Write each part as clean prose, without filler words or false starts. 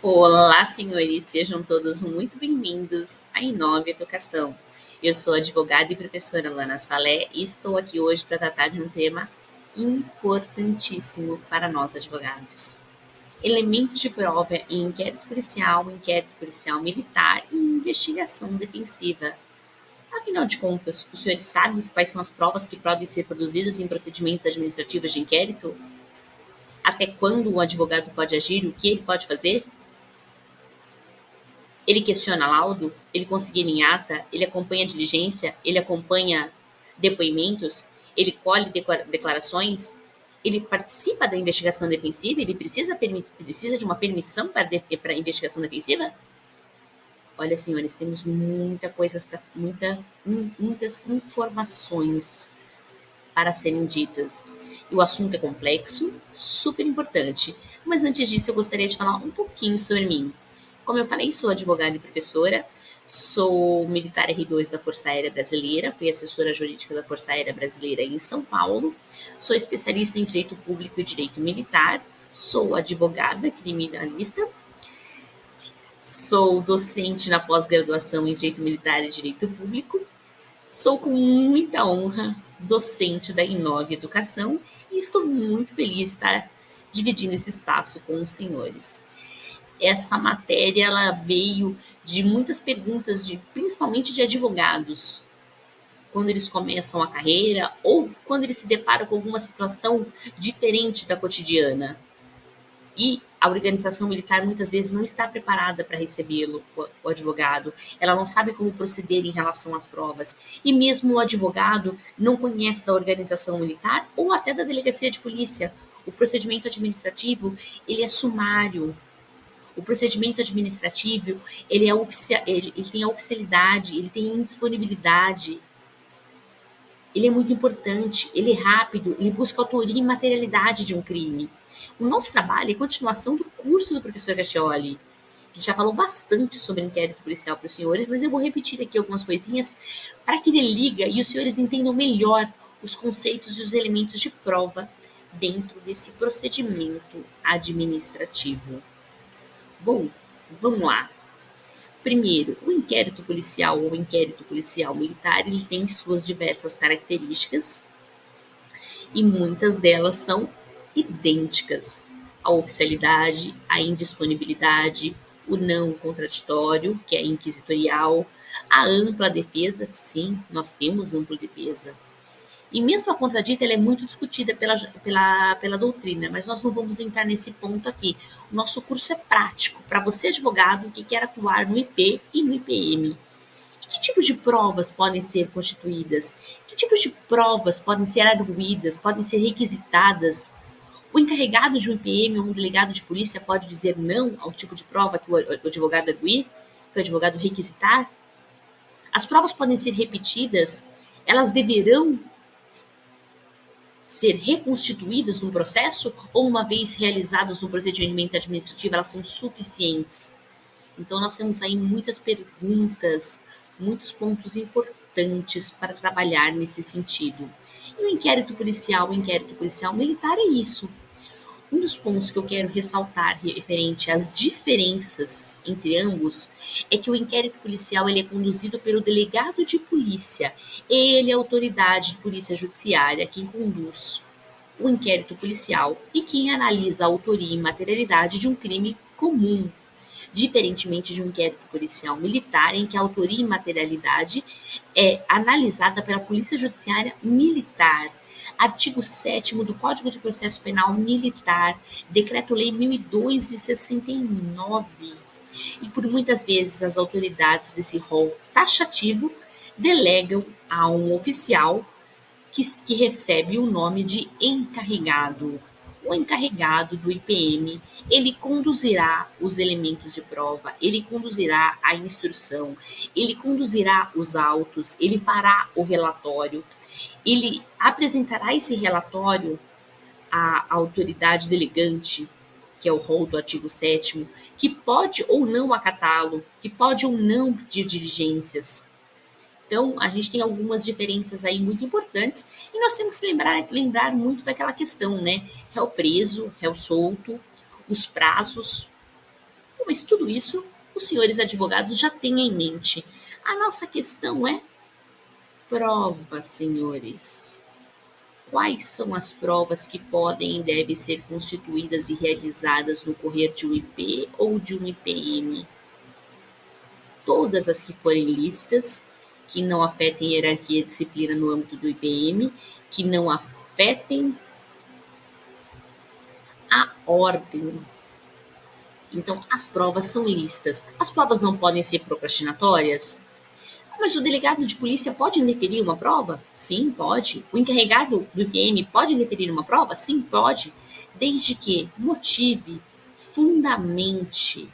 Olá, senhores, sejam todos muito bem-vindos à Inove Educação. Eu sou a advogada e professora Lana Salé e estou aqui hoje para tratar de um tema importantíssimo para nós advogados. Elementos de prova em inquérito policial militar e investigação defensiva. Afinal de contas, os senhores sabem quais são as provas que podem ser produzidas em procedimentos administrativos de inquérito? Até quando o advogado pode agir? O que ele pode fazer? Ele questiona laudo, ele consigna em ata, ele acompanha diligência, ele acompanha depoimentos, ele colhe declarações, ele participa da investigação defensiva, ele precisa de uma permissão para a investigação defensiva? Olha, senhores, temos muitas informações para serem ditas. E o assunto é complexo, super importante. Mas antes disso, eu gostaria de falar um pouquinho sobre mim. Como eu falei, sou advogada e professora, sou militar R2 da Força Aérea Brasileira, fui assessora jurídica da Força Aérea Brasileira em São Paulo, sou especialista em direito público e direito militar, sou advogada criminalista, sou docente na pós-graduação em direito militar e direito público, sou com muita honra docente da Inove Educação e estou muito feliz de estar dividindo esse espaço com os senhores. Essa matéria ela veio de muitas perguntas, principalmente de advogados, quando eles começam a carreira ou quando eles se deparam com alguma situação diferente da cotidiana. E a organização militar muitas vezes não está preparada para recebê-lo, o advogado. Ela não sabe como proceder em relação às provas. E mesmo o advogado não conhece da organização militar ou até da delegacia de polícia. O procedimento administrativo, ele é sumário. O procedimento administrativo, ele tem a oficialidade, ele tem a indisponibilidade. Ele é muito importante, ele é rápido, ele busca autoria e materialidade de um crime. O nosso trabalho é continuação do curso do professor Caccioli. A gente já falou bastante sobre inquérito policial para os senhores, mas eu vou repetir aqui algumas coisinhas para que ele liga e os senhores entendam melhor os conceitos e os elementos de prova dentro desse procedimento administrativo. Bom, vamos lá. Primeiro, o inquérito policial ou inquérito policial militar, ele tem suas diversas características e muitas delas são idênticas. A oficialidade, a indisponibilidade, o não contraditório, que é inquisitorial, a ampla defesa, sim, nós temos ampla defesa. E mesmo a contradita, ela é muito discutida pela doutrina, mas nós não vamos entrar nesse ponto aqui. O nosso curso é prático, para você advogado que quer atuar no IP e no IPM. E que tipos de provas podem ser constituídas? Que tipos de provas podem ser arguídas, podem ser requisitadas? O encarregado de um IPM ou um delegado de polícia pode dizer não ao tipo de prova que o advogado arguir, que o advogado requisitar? As provas podem ser repetidas, elas deverão ser reconstituídas no processo ou uma vez realizadas no procedimento administrativo, elas são suficientes? Então, nós temos aí muitas perguntas, muitos pontos importantes para trabalhar nesse sentido. E o inquérito policial militar é isso. Um dos pontos que eu quero ressaltar referente às diferenças entre ambos é que o inquérito policial ele é conduzido pelo delegado de polícia. Ele é a autoridade de polícia judiciária quem conduz o inquérito policial e quem analisa a autoria e materialidade de um crime comum, diferentemente de um inquérito policial militar, em que a autoria e materialidade é analisada pela Polícia Judiciária Militar. Artigo 7º do Código de Processo Penal Militar, Decreto-Lei 1002 de 69. E por muitas vezes as autoridades desse rol taxativo delegam a um oficial que recebe o nome de encarregado. O encarregado do IPM, ele conduzirá os elementos de prova, ele conduzirá a instrução, ele conduzirá os autos, ele fará o relatório, ele apresentará esse relatório à autoridade delegante, que é o rol do artigo 7º, que pode ou não acatá-lo, que pode ou não pedir diligências. Então, a gente tem algumas diferenças aí muito importantes e nós temos que lembrar muito daquela questão, né? Réu preso, réu solto, os prazos. O mas tudo isso os senhores advogados já têm em mente. A nossa questão é prova, senhores. Quais são as provas que podem e devem ser constituídas e realizadas no correr de um IP ou de um IPM? Todas as que forem listas, que não afetem hierarquia e disciplina no âmbito do IPM, que não afetem a ordem. Então, as provas são listas. As provas não podem ser procrastinatórias? Mas o delegado de polícia pode indeferir uma prova? Sim, pode. O encarregado do IPM pode indeferir uma prova? Sim, pode. Desde que motive, fundamente.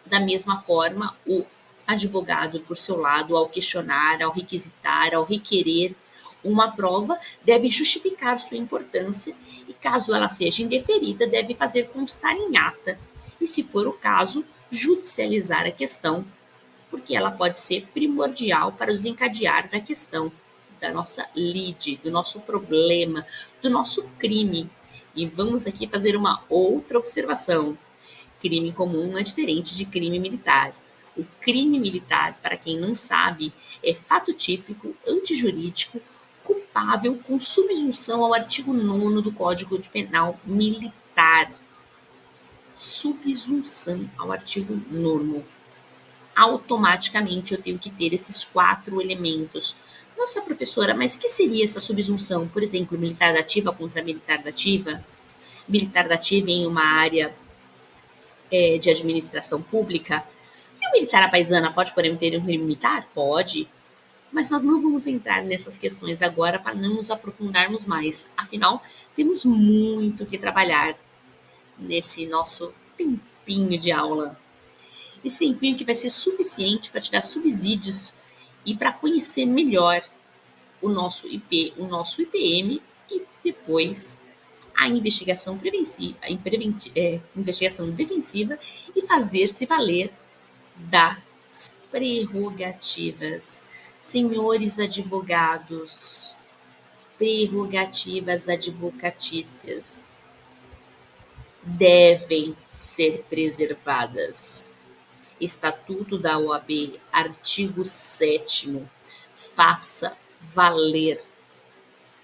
Da mesma forma, o advogado, por seu lado, ao questionar, ao requisitar, ao requerer uma prova, deve justificar sua importância e, caso ela seja indeferida, deve fazer constar em ata e, se for o caso, judicializar a questão, porque ela pode ser primordial para o desencadear da questão, da nossa lide, do nosso problema, do nosso crime. E vamos aqui fazer uma outra observação. Crime comum é diferente de crime militar. O crime militar, para quem não sabe, é fato típico, antijurídico, culpável com subsunção ao artigo 9º do Código Penal Militar. Subsunção ao artigo 9º. Automaticamente eu tenho que ter esses 4 elementos. Nossa, professora, mas que seria essa subsunção? Por exemplo, militar dativa contra militar dativa? Militar dativa em uma área de administração pública. E o militar à paisana pode, porém, ter um crime militar? Pode. Mas nós não vamos entrar nessas questões agora para não nos aprofundarmos mais. Afinal, temos muito que trabalhar nesse nosso tempinho de aula. Esse tempinho que vai ser suficiente para te dar subsídios e para conhecer melhor o nosso IP, o nosso IPM e depois a investigação preventiva, investigação defensiva e fazer-se valer das prerrogativas. Senhores advogados, prerrogativas advocatícias devem ser preservadas. Estatuto da OAB, artigo 7º, faça valer.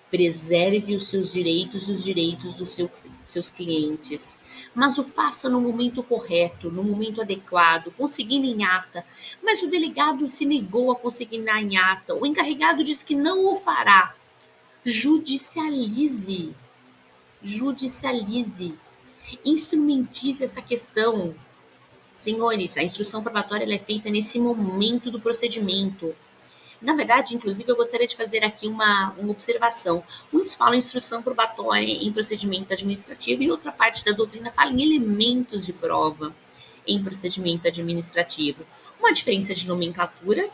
Preserve os seus direitos e os direitos dos seus clientes, mas o faça no momento correto, no momento adequado, conseguindo em ata. Mas o delegado se negou a consignar em ata, o encarregado disse que não o fará. Judicialize, judicialize, instrumentize essa questão. Senhores, a instrução probatória ela é feita nesse momento do procedimento. Na verdade, inclusive, eu gostaria de fazer aqui uma observação. Muitos falam em instrução probatória em procedimento administrativo e outra parte da doutrina fala em elementos de prova em procedimento administrativo. Uma diferença de nomenclatura,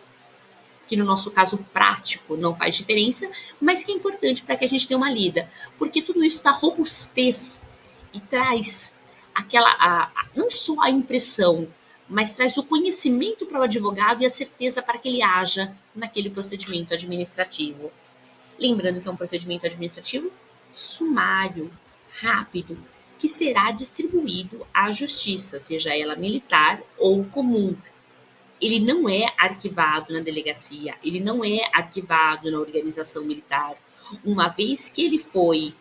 que no nosso caso prático não faz diferença, mas que é importante para que a gente dê uma lida, porque tudo isso dá robustez e traz não só a impressão, mas traz o conhecimento para o advogado e a certeza para que ele haja naquele procedimento administrativo. Lembrando que é um procedimento administrativo sumário, rápido, que será distribuído à justiça, seja ela militar ou comum. Ele não é arquivado na delegacia, ele não é arquivado na organização militar. Uma vez que ele foi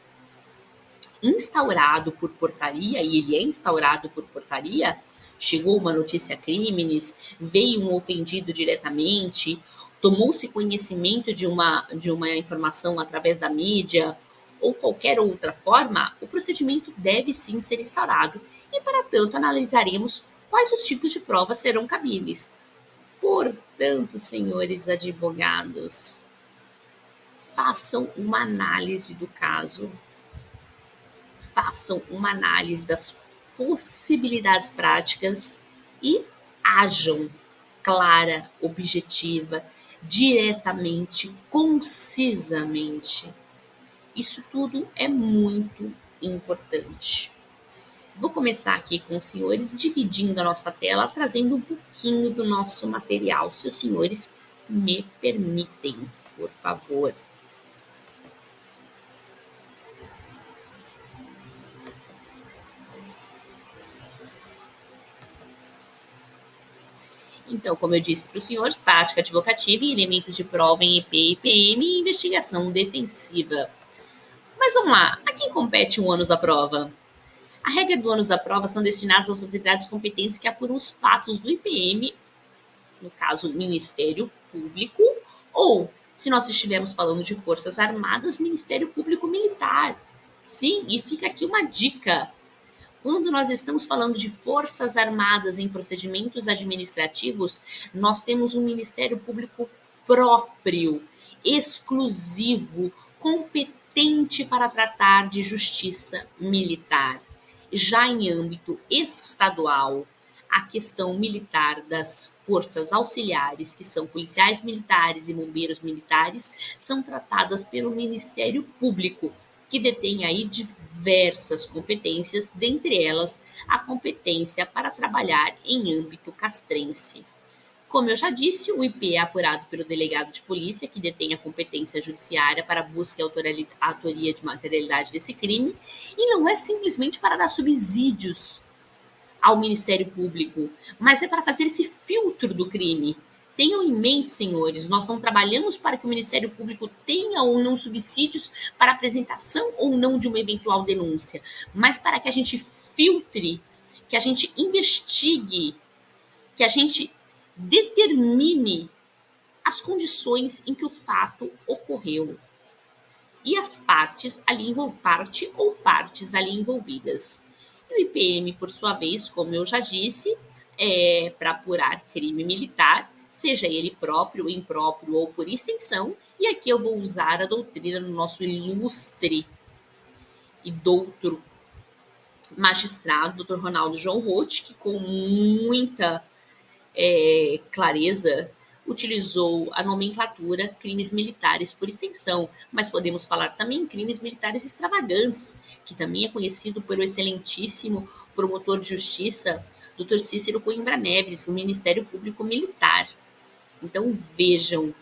instaurado por portaria, e ele é instaurado por portaria, chegou uma notícia crimes, veio um ofendido diretamente, tomou-se conhecimento de uma informação através da mídia ou qualquer outra forma, o procedimento deve sim ser instaurado e, para tanto, analisaremos quais os tipos de provas serão cabíveis. Portanto, senhores advogados, façam uma análise do caso, façam uma análise das possibilidades práticas e ajam clara, objetiva, diretamente, concisamente. Isso tudo é muito importante. Vou começar aqui com os senhores, dividindo a nossa tela, trazendo um pouquinho do nosso material, se os senhores me permitem, por favor. Então, como eu disse para os senhores, prática advocativa e elementos de prova em EP e PM e investigação defensiva. Mas vamos lá, a quem compete o ônus da prova? A regra do ônus da prova são destinadas às autoridades competentes que apuram os fatos do IPM, no caso, Ministério Público, ou, se nós estivermos falando de Forças Armadas, Ministério Público Militar. Sim, e fica aqui uma dica. Quando nós estamos falando de Forças Armadas em procedimentos administrativos, nós temos um Ministério Público próprio, exclusivo, competente para tratar de justiça militar. Já em âmbito estadual, a questão militar das forças auxiliares, que são policiais militares e bombeiros militares, são tratadas pelo Ministério Público, que detém aí diversas competências, dentre elas a competência para trabalhar em âmbito castrense. Como eu já disse, o IP é apurado pelo delegado de polícia, que detém a competência judiciária para a busca e autoria de materialidade desse crime, e não é simplesmente para dar subsídios ao Ministério Público, mas é para fazer esse filtro do crime. Tenham em mente, senhores, nós não trabalhamos para que o Ministério Público tenha ou não subsídios para apresentação ou não de uma eventual denúncia, mas para que a gente filtre, que a gente investigue, que a gente determine as condições em que o fato ocorreu e as partes ali partes ali envolvidas. E o IPM, por sua vez, como eu já disse, é para apurar crime militar, seja ele próprio, impróprio ou por extensão, e aqui eu vou usar a doutrina do nosso ilustre e doutor magistrado, Dr. Ronaldo João Roth, que com muita clareza utilizou a nomenclatura crimes militares por extensão, mas podemos falar também em crimes militares extravagantes, que também é conhecido pelo excelentíssimo promotor de justiça, Dr. Cícero Coimbra Neves, do Ministério Público Militar. Então vejam,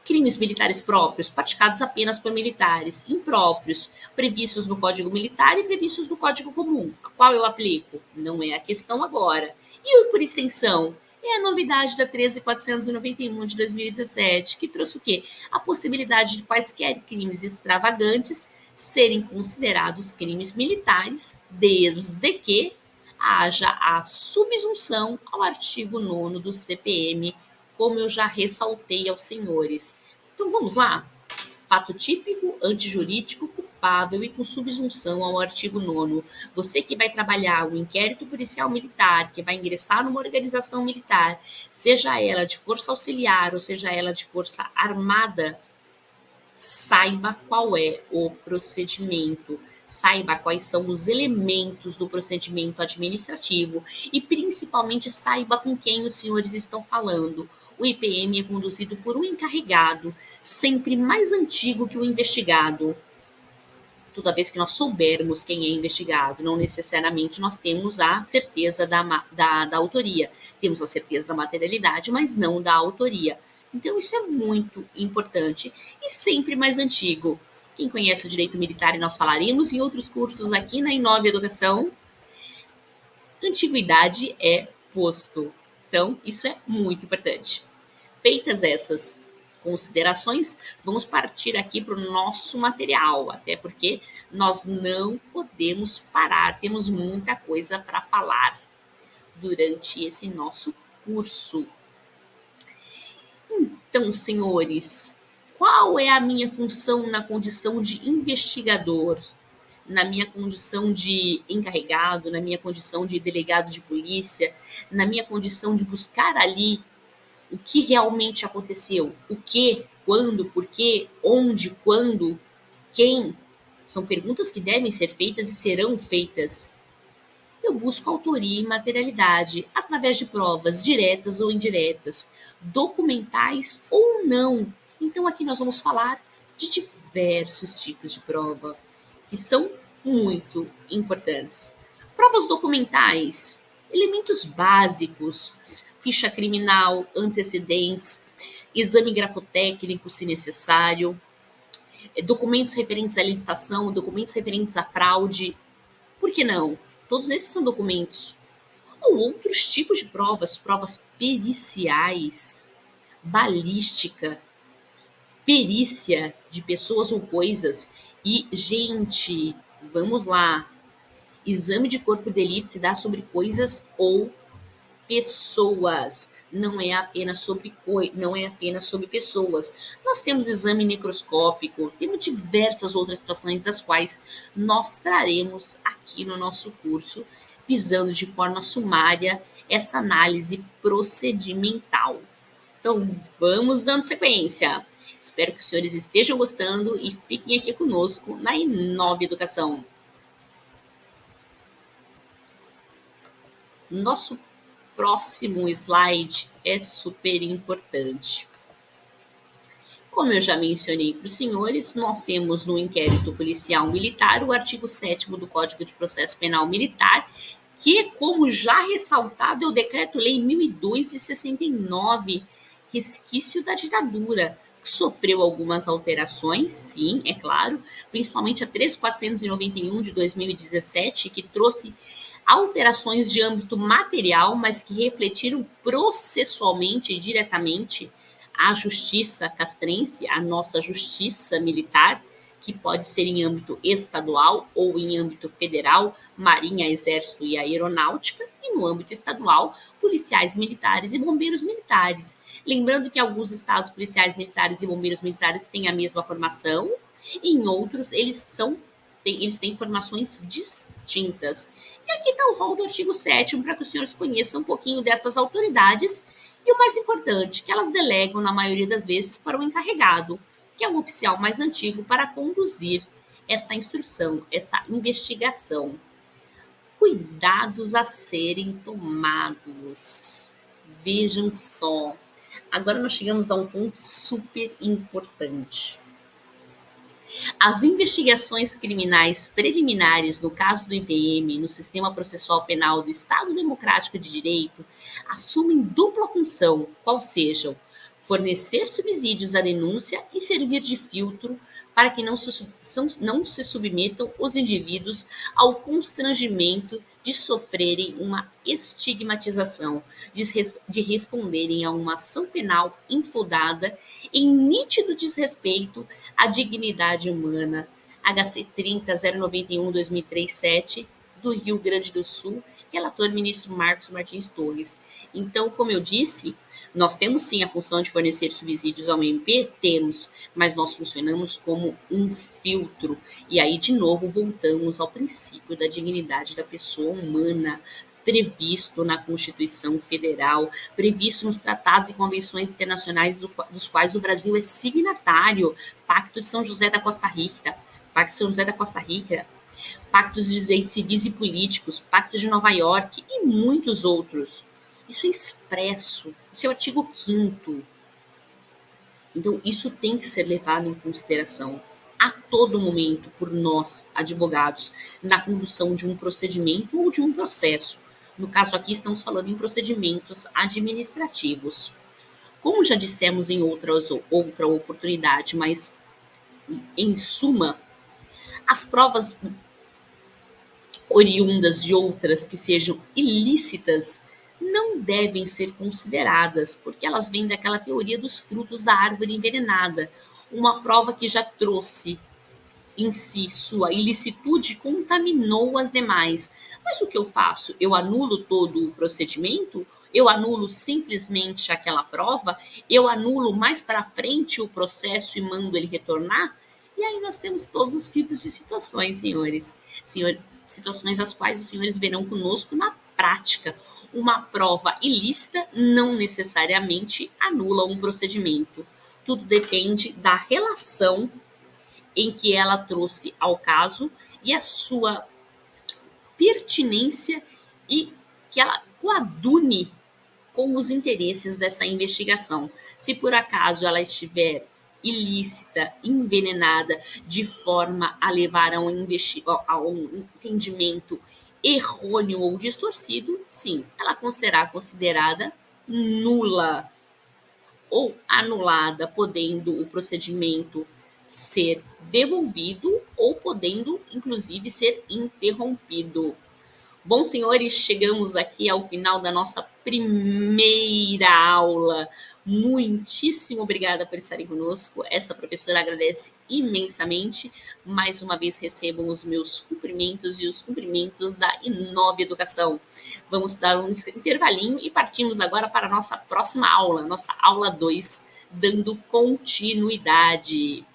crimes militares próprios, praticados apenas por militares, impróprios, previstos no Código Militar e previstos no Código Comum. A qual eu aplico? Não é a questão agora. E o por extensão? É a novidade da 13.491 de 2017, que trouxe o quê? A possibilidade de quaisquer crimes extravagantes serem considerados crimes militares, desde que haja a subsunção ao artigo 9º do CPM, como eu já ressaltei aos senhores. Então vamos lá? Fato típico, antijurídico, culpável e com subsunção ao artigo 9º. Você que vai trabalhar o inquérito policial militar, que vai ingressar numa organização militar, seja ela de força auxiliar ou seja ela de força armada, saiba qual é o procedimento, saiba quais são os elementos do procedimento administrativo e, principalmente, saiba com quem os senhores estão falando. O IPM é conduzido por um encarregado, sempre mais antigo que o investigado. Toda vez que nós soubermos quem é investigado, não necessariamente nós temos a certeza da autoria. Temos a certeza da materialidade, mas não da autoria. Então, isso é muito importante e sempre mais antigo. Quem conhece o direito militar, e nós falaremos em outros cursos aqui na Inove Educação, antiguidade é posto. Então, isso é muito importante. Feitas essas considerações, vamos partir aqui para o nosso material, até porque nós não podemos parar, temos muita coisa para falar durante esse nosso curso. Então, senhores, qual é a minha função na condição de investigador, na minha condição de encarregado, na minha condição de delegado de polícia, na minha condição de buscar ali o que realmente aconteceu, o que, quando, por quê, onde, quando, quem? São perguntas que devem ser feitas e serão feitas. Eu busco autoria e materialidade através de provas diretas ou indiretas, documentais ou não. Então aqui nós vamos falar de diversos tipos de prova, que são muito importantes. Provas documentais, elementos básicos, ficha criminal, antecedentes, exame grafotécnico, se necessário, documentos referentes à licitação, documentos referentes à fraude. Por que não? Todos esses são documentos. Ou outros tipos de provas, provas periciais, balística, perícia de pessoas ou coisas. E, gente, vamos lá. Exame de corpo de delito se dá sobre coisas ou pessoas. Não é apenas sobre pessoas. Nós temos exame necroscópico, temos diversas outras situações das quais nós traremos aqui no nosso curso, visando de forma sumária essa análise procedimental. Então, vamos dando sequência. Espero que os senhores estejam gostando e fiquem aqui conosco na Inove Educação. Nosso próximo slide é super importante. Como eu já mencionei para os senhores, nós temos no inquérito policial militar o artigo 7º do Código de Processo Penal Militar, que, como já ressaltado, é o Decreto-Lei 1002 de 69, resquício da ditadura, que sofreu algumas alterações, sim, é claro, principalmente a 13.491 de 2017, que trouxe alterações de âmbito material, mas que refletiram processualmente e diretamente a justiça castrense, a nossa justiça militar, que pode ser em âmbito estadual ou em âmbito federal, Marinha, Exército e Aeronáutica, e no âmbito estadual, policiais militares e bombeiros militares. Lembrando que alguns estados policiais militares e bombeiros militares têm a mesma formação, e em outros eles têm formações distintas. E aqui está o rol do artigo 7º para que os senhores conheçam um pouquinho dessas autoridades e o mais importante, que elas delegam, na maioria das vezes, para o encarregado, que é o oficial mais antigo, para conduzir essa instrução, essa investigação. Cuidados a serem tomados. Vejam só. Agora nós chegamos a um ponto super importante. As investigações criminais preliminares no caso do IPM no Sistema Processual Penal do Estado Democrático de Direito assumem dupla função, qual sejam fornecer subsídios à denúncia e servir de filtro para que não se submetam os indivíduos ao constrangimento de sofrerem uma estigmatização, de responderem a uma ação penal infundada em nítido desrespeito à dignidade humana. HC 30.091/2003-7, do Rio Grande do Sul, relator ministro Marcos Martins Torres. Então, como eu disse, nós temos sim a função de fornecer subsídios ao MP? Temos, mas nós funcionamos como um filtro. E aí, de novo, voltamos ao princípio da dignidade da pessoa humana, previsto na Constituição Federal, previsto nos tratados e convenções internacionais dos quais o Brasil é signatário, Pacto de São José da Costa Rica, Pactos de Direitos Civis e Políticos, Pacto de Nova York e muitos outros. Isso é expresso, isso é o artigo 5º. Então, isso tem que ser levado em consideração a todo momento por nós, advogados, na condução de um procedimento ou de um processo. No caso aqui, estamos falando em procedimentos administrativos. Como já dissemos em outra oportunidade, mas em suma, as provas oriundas de outras que sejam ilícitas não devem ser consideradas, porque elas vêm daquela teoria dos frutos da árvore envenenada, uma prova que já trouxe em si sua ilicitude contaminou as demais. Mas o que eu faço? Eu anulo todo o procedimento? Eu anulo simplesmente aquela prova? Eu anulo mais para frente o processo e mando ele retornar? E aí nós temos todos os tipos de situações, senhores. Situações as quais os senhores verão conosco na prática. Uma prova ilícita não necessariamente anula um procedimento. Tudo depende da relação em que ela trouxe ao caso e a sua pertinência e que ela coadune com os interesses dessa investigação. Se por acaso ela estiver ilícita, envenenada, de forma a levar a um entendimento errôneo ou distorcido, sim, ela será considerada nula ou anulada, podendo o procedimento ser devolvido ou podendo, inclusive, ser interrompido. Bom, senhores, chegamos aqui ao final da nossa primeira aula. Muitíssimo obrigada por estarem conosco. Essa professora agradece imensamente. Mais uma vez recebam os meus cumprimentos e os cumprimentos da Inove Educação. Vamos dar um intervalinho e partimos agora para a nossa próxima aula, nossa aula 2, dando continuidade.